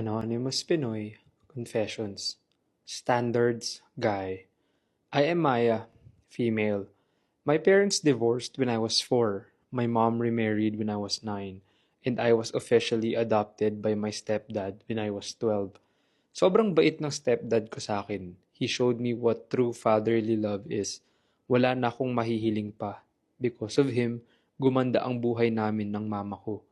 Anonymous Pinoy Confessions. Standards Guy. I am Maya, female. My parents divorced when I was 4. My mom remarried when I was 9. And I was officially adopted by my stepdad when I was 12. Sobrang bait ng stepdad ko sa akin. He showed me what true fatherly love is. Wala na akong mahihiling pa. Because of him, gumanda ang buhay namin ng mama ko.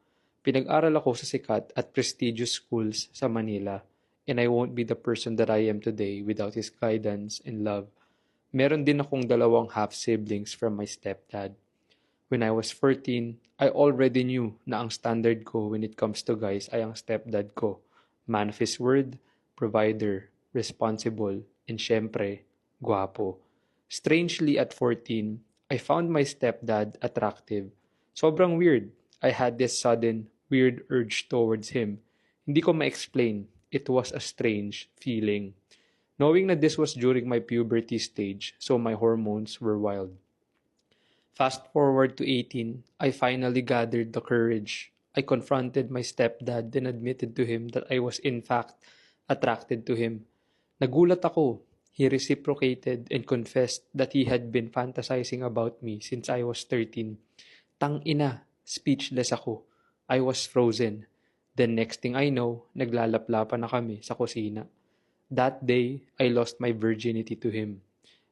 Pinag-aral ako sa sikat at prestigious schools sa Manila, and I won't be the person that I am today without his guidance and love. Meron din akong dalawang half-siblings from my stepdad. When I was 14, I already knew na ang standard ko when it comes to guys ay ang stepdad ko. Man of his word, provider, responsible, and syempre, guwapo. Strangely at 14, I found my stepdad attractive. Sobrang weird. I had this sudden, weird urge towards him. Hindi ko ma-explain. It was a strange feeling. Knowing that this was during my puberty stage, so my hormones were wild. Fast forward to 18, I finally gathered the courage. I confronted my stepdad and admitted to him that I was in fact attracted to him. Nagulat ako. He reciprocated and confessed that he had been fantasizing about me since I was 13. Tang ina, speechless ako. I was frozen. Then next thing I know, naglalaplapan na kami sa kusina. That day, I lost my virginity to him.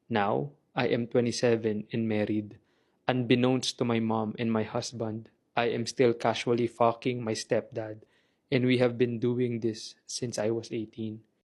Now, I am 27 and married. Unbeknownst to my mom and my husband, I am still casually fucking my stepdad, and we have been doing this since I was 18.